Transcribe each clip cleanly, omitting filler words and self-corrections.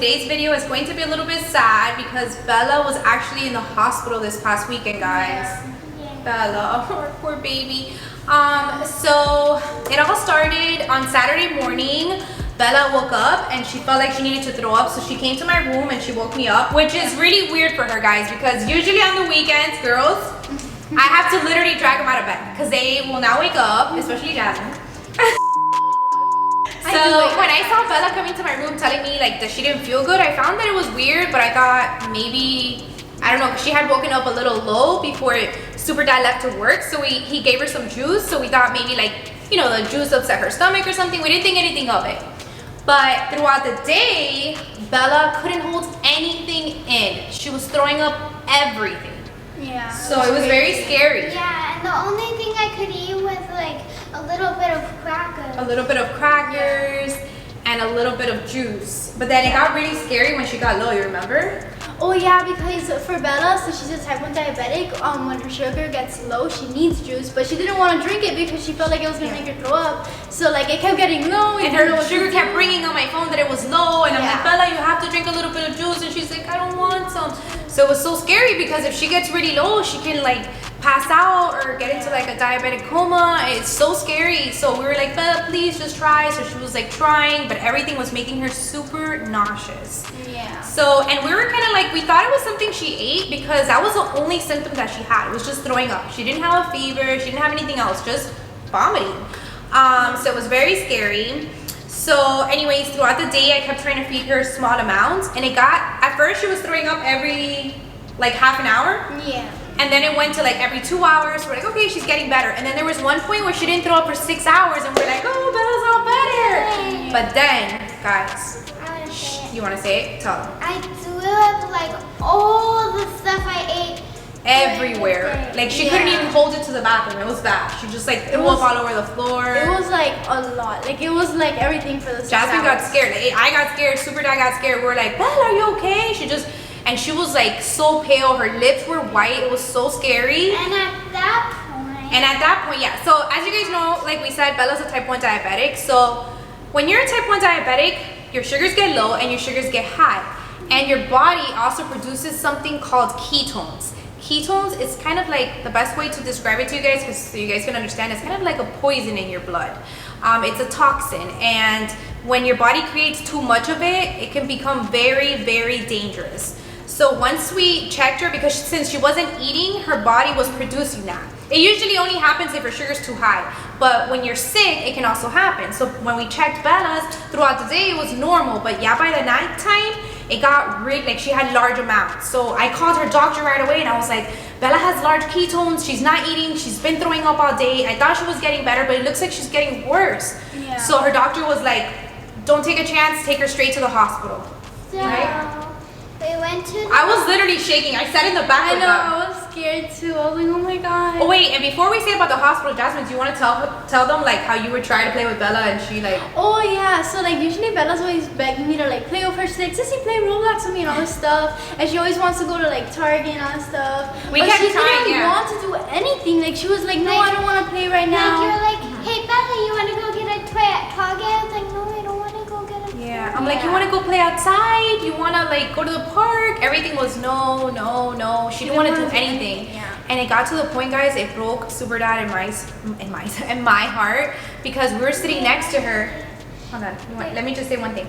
today's video is going to be a little bit sad because Bella was actually in the hospital this past weekend, guys. Yeah. Bella, our poor baby. So it all started on Saturday morning. Bella woke up and she felt like she needed to throw up, so she came to my room and she woke me up, which is really weird for her, guys, because usually on the weekends, girls, I have to literally drag them out of bed because they will now wake up, especially Jasmine. So when I saw Bella coming to my room telling me like that she didn't feel good, I found that it was weird, but I thought maybe, I don't know, because she had woken up a little low before Super Dad left to work, so he gave her some juice, so we thought maybe like, you know, the juice upset her stomach or something. We didn't think anything of it. But throughout the day, Bella couldn't hold anything in. She was throwing up everything. Yeah. So it was very scary. Yeah, and the only thing I could eat was like a little bit of crackers. A little bit of crackers and a little bit of juice. But then it got really scary when she got low, you remember? Oh yeah, because for Bella, so she's a type 1 diabetic, when her sugar gets low, she needs juice, but she didn't want to drink it because she felt like it was going to make her throw up. So like it kept getting low. And her sugar kept ringing on my phone that it was low, and I'm like, Bella, you have to drink a little bit of juice, and she's like, I don't want some. So it was so scary because if she gets really low, she can like pass out or get into like a diabetic coma. It's so scary. So we were like, Bella, please just try. So she was like trying, but everything was making her super nauseous. Yeah. So, and we were kind of like, we thought it was something she ate because that was the only symptom that she had. It was just throwing up. She didn't have a fever. She didn't have anything else, just vomiting. So it was very scary. So anyways, throughout the day, I kept trying to feed her small amounts, and it got, at first she was throwing up every like half an hour. Yeah. And then it went to like every 2 hours. We're like, okay, she's getting better. And then there was one point where she didn't throw up for 6 hours, and we're like, oh, Bella's all better. Yay. But then, guys, you want to say it? Tell them. I threw up like all the stuff I ate everywhere. Like she couldn't even hold it to the bathroom. It was bad. She just like threw up all over the floor. It was like a lot. Like it was like everything for the 6 Jasmine hours. got scared. I got scared. Super Dad got scared. We were like, Bella, are you okay? And she was like so pale. Her lips were white. It was so scary. And at that point, yeah. So as you guys know, like we said, Bella's a type 1 diabetic. So when you're a type 1 diabetic, your sugars get low and your sugars get high. And your body also produces something called ketones. Ketones is kind of like, the best way to describe it to you guys, because so you guys can understand, it's kind of like a poison in your blood. It's a toxin, and when your body creates too much of it, it can become very, very dangerous. So once we checked her, because since she wasn't eating, her body was producing that. It usually only happens if your sugar's too high, but when you're sick, it can also happen. So when we checked Bella's throughout the day, it was normal, but yeah, by the night time, it got really, like she had large amounts. So I called her doctor right away and I was like, Bella has large ketones, she's not eating, she's been throwing up all day. I thought she was getting better, but it looks like she's getting worse. Yeah. So her doctor was like, don't take a chance, take her straight to the hospital. So, right? We went to I was literally shaking. I sat in the back of them. I was scared too. I was like, oh my god. Oh wait, and before we say about the hospital, Jasmine, do you want to tell them like how you were trying to play with Bella and she like... Oh yeah, so like usually Bella's always begging me to like play with her. She's like, Sissy, play Roblox with me and all this stuff. And she always wants to go to like Target and all this stuff. We kept trying, she didn't want to do anything. Like she was like, no, I don't want to play right now. Like you're like, hey Bella, you want to go get a toy at Target? I was like, no, I don't want to go get a toy. Yeah, I'm like, you want to go play outside? You want to like go to the park? Everything was no. She didn't want to do anything. Yeah. And it got to the point, guys, it broke Super Dad and my heart, because we were sitting next to her. Hold on, let me just say one thing.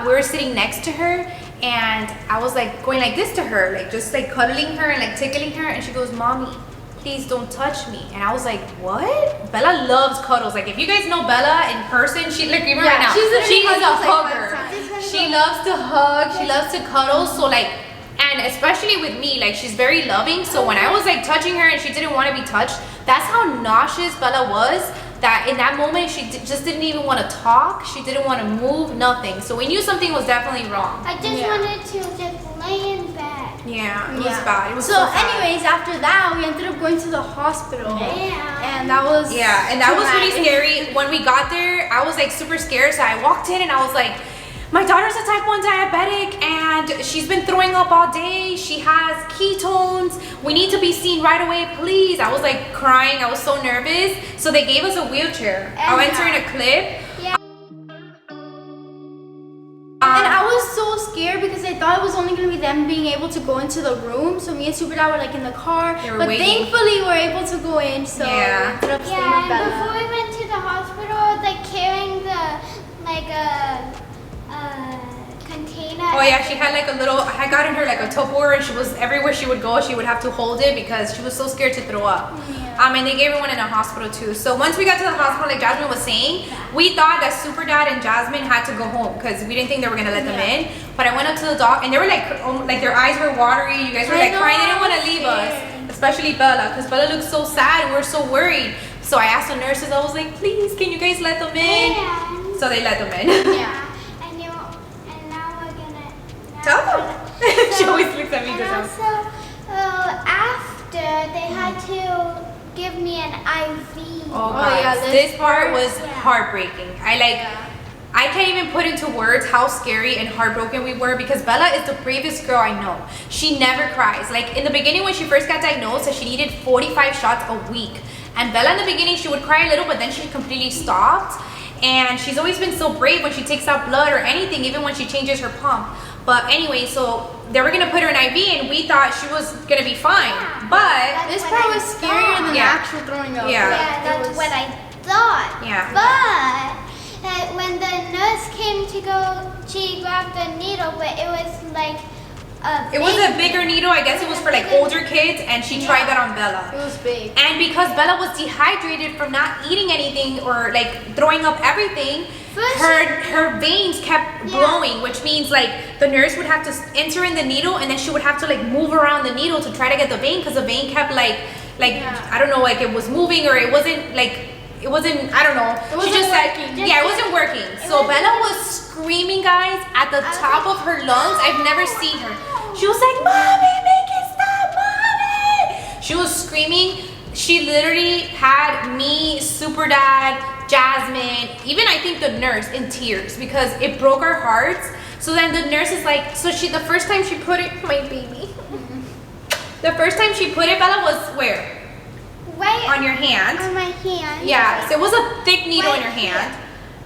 We were sitting next to her, and I was like going like this to her, like just like cuddling her and like tickling her, and she goes, Mommy, please don't touch me. And I was like, what? Bella loves cuddles. Like if you guys know Bella in person, she like even right now, she's a hugger. She loves to hug, she loves to cuddle. So like, and especially with me, like she's very loving. So when I was like touching her and she didn't want to be touched, that's how nauseous Bella was, that in that moment she just didn't even want to talk. She didn't want to move, nothing. So we knew something was definitely wrong. I just wanted to just lay in bed. Yeah, it was bad. It was so anyways, after that, we ended up going to the hospital. Yeah. And that was really scary. When we got there, I was like super scared. So I walked in and I was like, my daughter's a type 1 diabetic and she's been throwing up all day. She has ketones. We need to be seen right away, please. I was like crying. I was so nervous. So they gave us a wheelchair. I'll enter in a clip. Yeah. And I was so scared I thought it was only gonna be them being able to go into the room. So me and Super Dad were like in the car, They were but waiting. thankfully we're able to go in. So Yeah. we ended up staying Yeah, with and before Bella. we went to the hospital, I was like carrying the like a container. Oh yeah, she had like a little, I got in her like a Tupperware, and she was, everywhere she would go, she would have to hold it because she was so scared to throw up. And they gave her one in a hospital too. So once we got to the hospital, like Jasmine was saying, we thought that Super Dad and Jasmine had to go home because we didn't think they were gonna let them in. But I went up to the doc, and they were like their eyes were watery. You guys were I like know, crying. They didn't I want to was leave us, scared. especially Bella, because Bella looked so sad. We were so worried. So I asked the nurses, I was like, please, can you guys let them in? And, So they let them in. Yeah. and now we're gonna. now Tell we're them. gonna- She always looks at me And just now. also, after they had to give me an IV. Oh, Oh, guys, yeah, this part was Yeah. heartbreaking. I can't even put into words how scary and heartbroken we were because Bella is the bravest girl I know. She never cries. Like in the beginning when she first got diagnosed, so she needed 45 shots a week. And Bella in the beginning, she would cry a little, but then she completely stopped. And she's always been so brave when she takes out blood or anything, even when she changes her pump. But anyway, so they were gonna put her in IV, and we thought she was gonna be fine. But This That's part what was I scarier than the Yeah. actual throwing up. Yeah. Yeah, It that's was- what I thought. Yeah. But when the nurse came to go, she grabbed the needle, but it was like a it was big- a bigger needle. I guess it was for like older kids, and she tried that on Bella. It was big. And because Bella was dehydrated from not eating anything or like throwing up everything, First her veins kept Yeah. blowing, which means like the nurse would have to enter in the needle, and then she would have to like move around the needle to try to get the vein, because the vein kept like Yeah. I don't know, like it was moving, or it wasn't I don't know. It wasn't she just working. said, yeah, it wasn't working. So wasn't Bella was screaming, guys, at the was top like, of her lungs. I've never "Ow, seen her. ow." She was like, "Mommy, make it stop, Mommy!" She was screaming. She literally had me, Super Dad, Jasmine, even I think the nurse in tears because it broke our hearts. So then the nurse is like, the first time she put it, my baby. The first time she put it, Bella, was where? right On your hand. on my hand. Yeah, so it was a thick needle in her hand.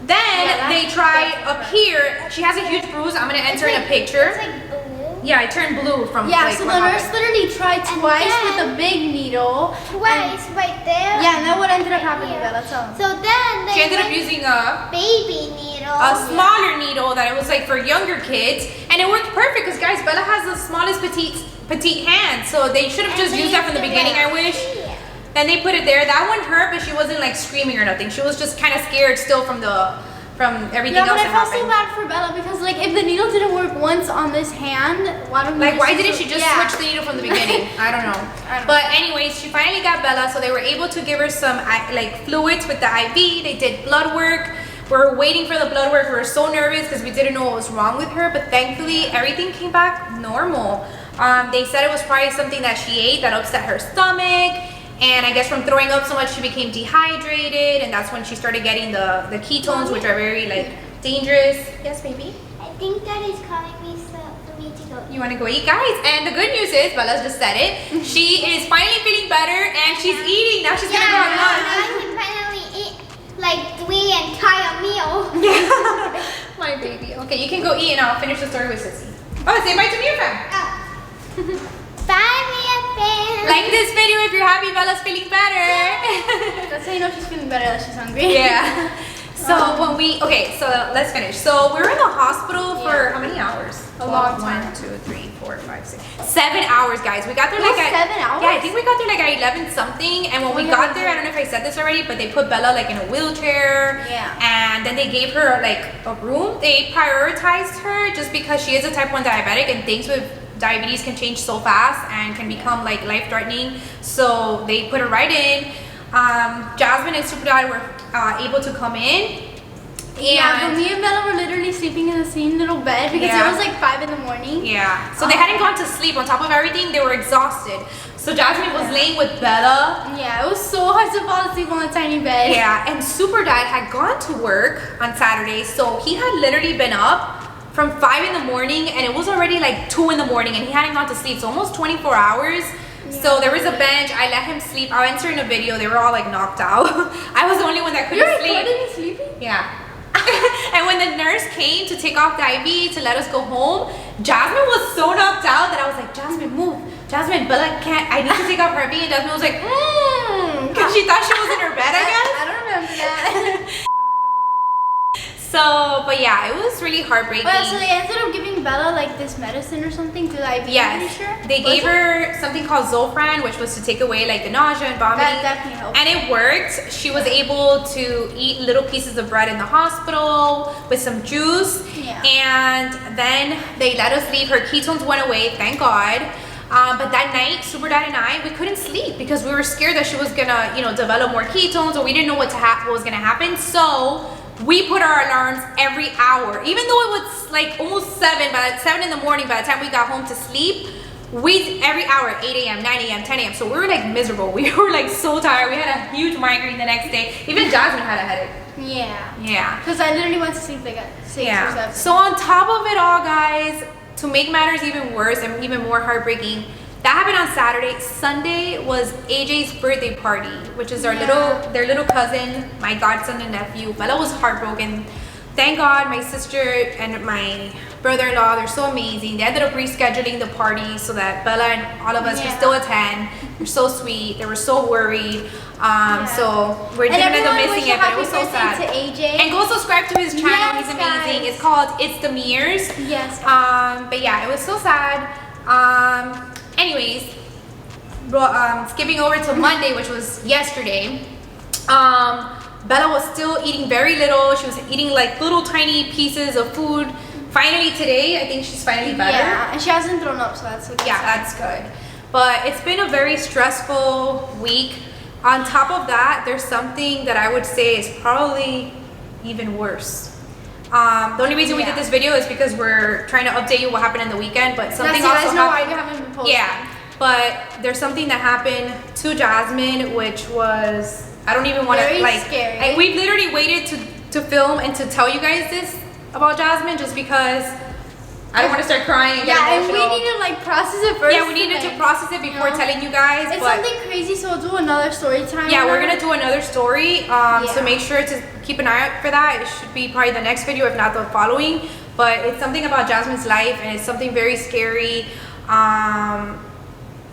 Then Yeah, they that's tried definitely up here. She has a huge bruise. I'm gonna It's enter in a like- picture. It's like blue. Yeah, I turned blue from Yeah, like so what the nurse happened. literally tried And twice with then- a big needle. Twice right there. Yeah, and then what ended up happening, Here. Bella? Tell 'em. So then they She ended up went using a baby needle. smaller needle that it was like for younger kids, and it worked perfect because guys, Bella has the smallest petite hand, so they should have And just they used that from the used it beginning. I right wish. here. Then they put it there. That one hurt, but she wasn't like screaming or nothing. She was just kind of scared still from everything Yeah, else but I that felt so happened. bad for Bella because like if the needle didn't work once on this hand, why don't we Like, just why use didn't it- she just Yeah. switch the needle from the beginning? I don't know. I don't But anyways, she finally got Bella, so they were able to give her some like fluids with the IV. They did blood work. We're waiting for the blood work. We were so nervous because we didn't know what was wrong with her, but thankfully everything came back normal. They said it was probably something that she ate that upset her stomach. And I guess from throwing up so much, she became dehydrated, and that's when she started getting the ketones, which are very like dangerous. Yes, baby. I think Daddy's calling me so for me to go. You want to go eat, guys? And the good news is, Bella's just said it. She is finally feeling better, and she's eating. Now she's gonna go on now lunch. I can finally eat like 3 entire meal. My baby. Okay, you can go eat, and I'll finish the story with Sissy. Oh, say bye to me, your friend. Bye, Mia fan. Like this video if you're happy Bella's feeling better. That's how you know she's feeling better, that she's hungry. Yeah. So so let's finish. So we were in the hospital for how many hours? A long time. 1, 2, 3, 4, 5, 6, 7 hours, guys. We got there It was like at 7 hours? Yeah, I think we got there like at 11 something. And when Oh, we yeah, got we there, I did. don't know if I said this already, but they put Bella like in a wheelchair. Yeah. And then they gave her like a room. They prioritized her just because she is a type 1 diabetic, and things with diabetes can change so fast and can become like life-threatening. So they put her right in. Jasmine and Super Dad were able to come in. Yeah, but And me and Bella were literally sleeping in the same little bed because Yeah. it was like 5 in the morning. yeah, so they hadn't gone to sleep. On top of everything, they were exhausted. So Jasmine was laying with Bella. Yeah, it was so hard to fall asleep on a tiny bed. Yeah, and Super Dad had gone to work on Saturday, so he had literally been up from 5 in the morning, and it was already like 2 in the morning, and he hadn't gone to sleep, so almost 24 hours. So there was a bench. I let him sleep. I'll enter in a video. They were all like knocked out. I was the only one that You couldn't recorded sleep. me sleeping? Yeah. And when the nurse came to take off the IV to let us go home, Jasmine was so knocked out that I was like, Jasmine, move. Jasmine, Bella can't. I need to take off her IV. And Jasmine was like, because she thought she was in her bed, I guess. I don't remember that. So, but yeah, it was really heartbreaking. Well, so they ended up giving Bella like this medicine or something through the IV. Yes, I'm pretty sure. they gave her something called Zofran, which was to take away like the nausea and vomiting. That definitely helped. And it worked. She was able to eat little pieces of bread in the hospital with some juice. Yeah. And then they let us leave. Her ketones went away, thank God. But that night, Super Dad and I, we couldn't sleep because we were scared that she was gonna, you know, develop more ketones, or we didn't know what was gonna happen. So we put our alarms every hour, even though it was like almost 7 in the morning by the time we got home to sleep. We every hour, 8 a.m., 9 a.m., 10 a.m. So we were like miserable. We were like so tired. We had a huge migraine the next day. Even Jasmine had a headache. Yeah. Yeah. Because I literally went to sleep like at 6 or 7. So on top of it all, guys, to make matters even worse and even more heartbreaking, that happened on Saturday. Sunday was AJ's birthday party, which is their little cousin, my godson and nephew. Bella was heartbroken. Thank God my sister and my brother-in-law, they're so amazing. They ended up rescheduling the party so that Bella and all of us could still attend. They're so sweet. They were so worried. So we're gonna end up missing it, but it was so sad. To AJ. And go subscribe to his channel. Yes, He's amazing. guys. It's called It's the Mears. Yes. But yeah, it was so sad. Anyways, skipping over to Monday, which was yesterday. Bella was still eating very little. She was eating like little tiny pieces of food. Finally today, I think she's finally better. Yeah, and she hasn't thrown up, so that's okay. Yeah, that's good. But it's been a very stressful week. On top of that, there's something that I would say is probably even worse. The only reason we did this video is because we're trying to update you what happened in the weekend, but something That's also you guys know why happened. you haven't been posting. Yeah, but there's something that happened to Jasmine, which was, I don't even want to, Very like, scary. we've literally waited to film and to tell you guys this about Jasmine just because I don't want to start crying and get Yeah, and emotional. we need to like process it first. Yeah, we needed to process it before telling you guys. It's but something crazy, so we'll do another story time. yeah, on we're that. gonna do another story. So make sure to keep an eye out for that. It should be probably the next video, if not the following. But it's something about Jasmine's life, and it's something very scary.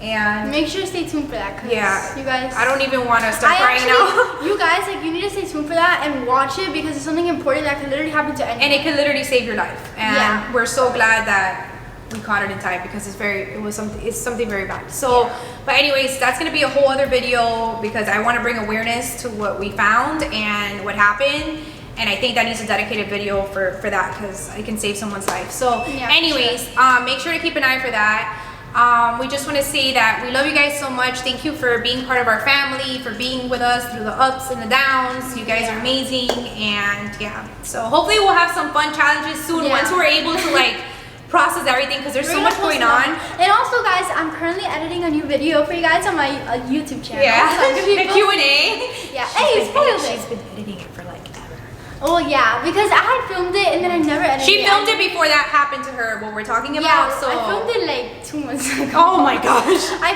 And make sure to stay tuned for that. Cause yeah, you guys. I don't even want to start crying now. You guys, like, you need to stay tuned for that and watch it because it's something important that could literally happen to anyone. And it could literally save your life. And we're so glad that we caught it in time because it's something very bad. So, but anyways, that's gonna be a whole other video because I want to bring awareness to what we found and what happened. And I think that needs a dedicated video for that because it can save someone's life. So anyways, make sure to keep an eye for that. We just want to say that we love you guys so much. Thank you for being part of our family, for being with us through the ups and the downs. You guys are amazing. And yeah, so hopefully we'll have some fun challenges soon once we're able to like process everything because there's so much going on. And also, guys, I'm currently editing a new video for you guys on my YouTube channel. Yeah, So I'm gonna be the Q&A. Yeah, hey, spoiled it. She's been editing it for like ever. Oh yeah, because I had filmed it and then I never edited it. She filmed it before that happened to her, what we're talking about. Yeah, So I filmed it like 2 months ago. oh my gosh. I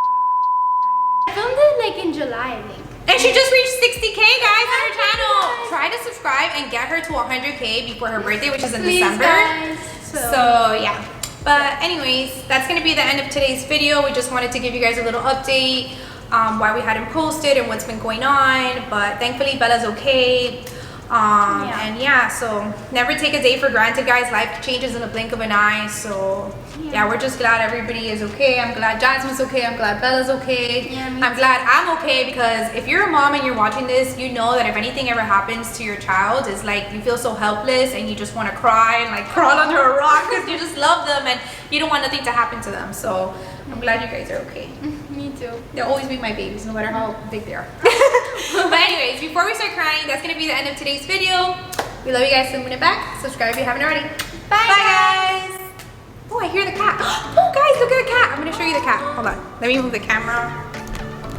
filmed it like in July, I think. And she just reached 60K, guys, on her channel. Try to subscribe and get her to 100K before her birthday, which is in December. Guys. So yeah. But anyways, that's gonna be the end of today's video. We just wanted to give you guys a little update, why we hadn't posted and what's been going on. But thankfully Bella's okay. And yeah, so never take a day for granted, guys. Life changes in the blink of an eye. So yeah, we're just glad everybody is okay. I'm glad Jasmine's okay. I'm glad Bella's okay. I'm glad I'm okay because if you're a mom and you're watching this, you know that if anything ever happens to your child, it's like you feel so helpless and you just want to cry and like crawl under a rock because you just love them and you don't want nothing to happen to them. So I'm glad you guys are okay. Me too. They'll always be my babies, no matter how big they are. But anyways, before we start crying, that's gonna be the end of today's video. We love you guys. So it back. Subscribe if you haven't already. Bye guys. Oh, I hear the cat. Oh guys, look at the cat. I'm gonna show you the cat. Hold on. Let me move the camera.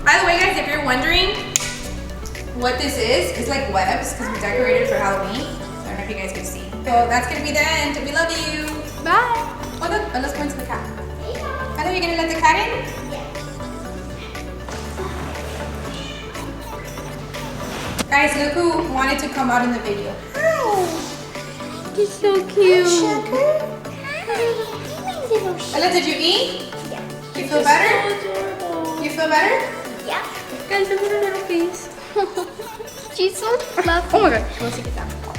By the way, guys, if you're wondering what this is, it's like webs because we decorated for Halloween. I don't know if you guys can see. So that's gonna be the end. We love you. Bye. Oh look, let's go into the cat. Hello, you're gonna let the cat in? Guys, look who wanted to come out in the video. Hi. He's so cute. Sugar. Hi, my little sugar. Ella, did you eat? Yeah. You feel better? You feel better? Yeah. Guys, look at her little face. She's so fluffy. Oh my god. Let's take it down.